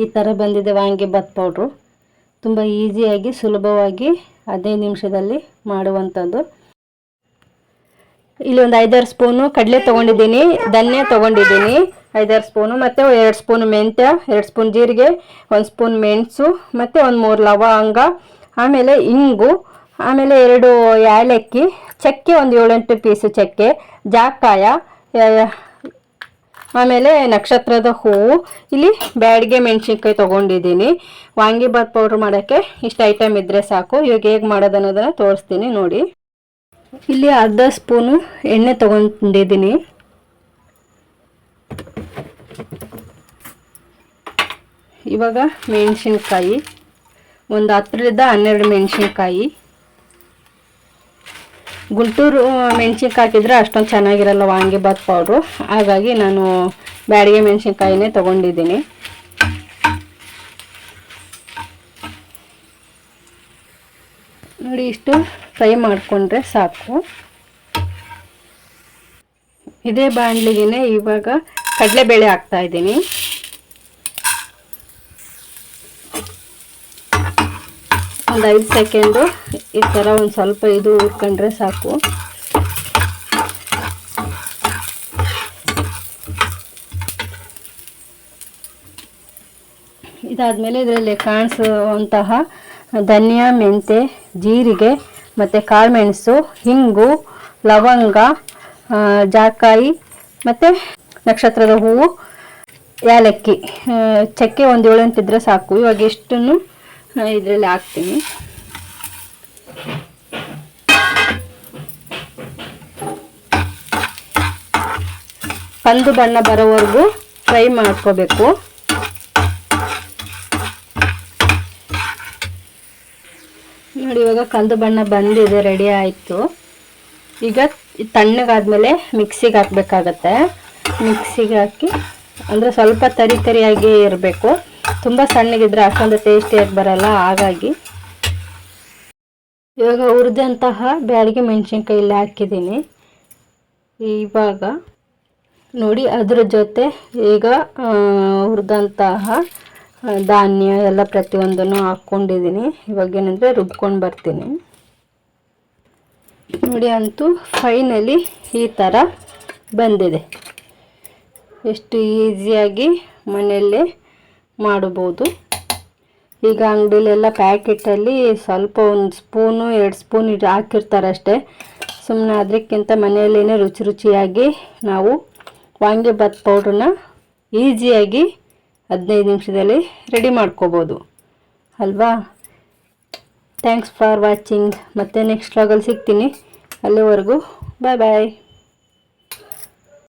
ಈ ಥರ ಬಂದಿದೆ ವಾಂಗಿಬಾತ್ ಪೌಡ್ರು. ತುಂಬ ಈಸಿಯಾಗಿ ಸುಲಭವಾಗಿ 15 ನಿಮಿಷದಲ್ಲಿ ಮಾಡುವಂಥದ್ದು. ಇಲ್ಲಿ ಒಂದು 5-6 ಸ್ಪೂನು ಕಡಲೆ ತೊಗೊಂಡಿದ್ದೀನಿ, ಧನ್ಯ ತೊಗೊಂಡಿದ್ದೀನಿ 5-6 ಸ್ಪೂನು, ಮತ್ತು 2 ಸ್ಪೂನು ಮೆಂತ್ಯ, 2 ಸ್ಪೂನ್ ಜೀರಿಗೆ, 1 ಸ್ಪೂನ್ ಮೆಣಸು, ಮತ್ತು ಒಂದು 3 ಲವಂಗ, ಆಮೇಲೆ ಇಂಗು, ಆಮೇಲೆ 2 ಏಲಕ್ಕಿ, ಚಕ್ಕೆ ಒಂದು 7-8 ಪೀಸು ಚಕ್ಕೆ, ಜಾಕಾಯ, ಆಮೇಲೆ ನಕ್ಷತ್ರದ ಹೂವು. ಇಲ್ಲಿ ಬ್ಯಾಡಿಗೆ ಮೆಣಸಿನ್ಕಾಯಿ ತೊಗೊಂಡಿದ್ದೀನಿ. ವಾಂಗಿಬಾತ್ ಪೌಡ್ರ್ ಮಾಡೋಕ್ಕೆ ಇಷ್ಟು ಐಟಮ್ ಇದ್ದರೆ ಸಾಕು. ಇವಾಗ ಹೇಗೆ ಮಾಡೋದು ಅನ್ನೋದನ್ನು ತೋರಿಸ್ತೀನಿ ನೋಡಿ. ಇಲ್ಲಿ ಅರ್ಧ ಸ್ಪೂನು ಎಣ್ಣೆ ತೊಗೊಂಡಿದ್ದೀನಿ. ಇವಾಗ ಮೆಣಸಿನ್ಕಾಯಿ ಒಂದು 10ರಿಂದ 12 ಮೆಣಸಿನ್ಕಾಯಿ. ಗುಂಟೂರು ಮೆಣಸಿನ್ಕಾಯಿ ಹಾಕಿದರೆ ಅಷ್ಟೊಂದು ಚೆನ್ನಾಗಿರಲ್ಲ ವಾಂಗಿಬಾತ್ ಪೌಡ್ರು, ಹಾಗಾಗಿ ನಾನು ಬ್ಯಾಡಿಗೆ ಮೆಣಸಿನ್ಕಾಯಿನೇ ತೊಗೊಂಡಿದ್ದೀನಿ. ನೋಡಿ ಇಷ್ಟು ಫ್ರೈ ಮಾಡಿಕೊಂಡ್ರೆ ಸಾಕು. ಇದೇ ಬಾಣಲಿಗೆ ಇವಾಗ ಕಡಲೆಬೇಳೆ ಹಾಕ್ತಾಯಿದ್ದೀನಿ. ಒಂದು 5 ಸೆಕೆಂಡು ಈ ಥರ ಒಂದು ಸ್ವಲ್ಪ ಇದು ಹುರ್ಕೊಂಡ್ರೆ ಸಾಕು. ಇದಾದಮೇಲೆ ಇದರಲ್ಲಿ ಕಾಣಿಸುವಂತಹ ಧನಿಯಾ, ಮೆಂತೆ, ಜೀರಿಗೆ ಮತ್ತು ಕಾಳುಮೆಣಸು, ಹಿಂಗು, ಲವಂಗ, ಜಾಕಾಯಿ ಮತ್ತು ನಕ್ಷತ್ರದ ಹೂವು, ಏಲಕ್ಕಿ, ಚಕ್ಕೆ ಒಂದು 7-8 ಇದ್ದರೆ ಸಾಕು. ಇವಾಗ ಇಷ್ಟನ್ನು ಇದರಲ್ಲಿ ಹಾಕ್ತೀನಿ. ಕಂದು ಬಣ್ಣ ಬರೋವರೆಗೂ ಫ್ರೈ ಮಾಡ್ಕೋಬೇಕು. ನೋಡಿ ಇವಾಗ ಕಂದು ಬಣ್ಣ ಬಂದಿದೆ, ರೆಡಿ ಆಯಿತು. ಈಗ ತಣ್ಣಗಾದ್ಮೇಲೆ ಮಿಕ್ಸಿಗೆ ಹಾಕಬೇಕಾಗತ್ತೆ. ಮಿಕ್ಸಿಗೆ ಹಾಕಿ ಅಂದರೆ ಸ್ವಲ್ಪ ತರಿಯಾಗಿ ಇರಬೇಕು, ತುಂಬ ಸಣ್ಣಗಿದ್ರೆ ಅಷ್ಟೊಂದು ಟೇಸ್ಟಿಯಾಗಿ ಬರಲ್ಲ. ಹಾಗಾಗಿ ಇವಾಗ ಹುರಿದಂತಹ ಬ್ಯಾಡಿಗೆ ಮೆಣಸಿನ್ಕಾಯಿ ಇಲ್ಲಿ ಹಾಕಿದ್ದೀನಿ. ಇವಾಗ ನೋಡಿ ಅದ್ರ ಜೊತೆ ಈಗ ಹುರಿದಂತಹ ಧಾನ್ಯ ಎಲ್ಲ ಪ್ರತಿಯೊಂದನ್ನು ಹಾಕ್ಕೊಂಡಿದ್ದೀನಿ. ಇವಾಗ ಏನಂದರೆ ರುಬ್ಕೊಂಡು ಬರ್ತೀನಿ. ನೋಡಿ ಅಂತೂ ಫೈನಲಿ ಈ ಥರ ಬಂದಿದೆ. ಎಷ್ಟು ಈಸಿಯಾಗಿ ಮನೆಯಲ್ಲೇ ಮಾಡಬಹುದು. ಈಗ ಅಂಗಡಿಲೆಲ್ಲ ಪ್ಯಾಕೆಟಲ್ಲಿ ಸ್ವಲ್ಪ 1 ಸ್ಪೂನು 2 ಸ್ಪೂನ್ ಹಾಕಿರ್ತಾರೆ ಅಷ್ಟೇ. ಸುಮ್ಮನೆ ಅದಕ್ಕಿಂತ ಮನೆಯಲ್ಲೇ ರುಚಿಯಾಗಿ ನಾವು ವಾಂಗಿಬಾತ್ ಪೌಡ್ರನ್ನ ಈಸಿಯಾಗಿ 15 ನಿಮಿಷದಲ್ಲಿ ರೆಡಿ ಮಾಡ್ಕೋಬೋದು ಅಲ್ವಾ. Thanks for watching. ಮತ್ತೆ ನೆಕ್ಸ್ಟ್ ವ್ಲಾಗಲ್ಲಿ ಸಿಗ್ತೀನಿ. ಅಲ್ಲಿವರೆಗೂ ಬಾಯ್ ಬಾಯ್.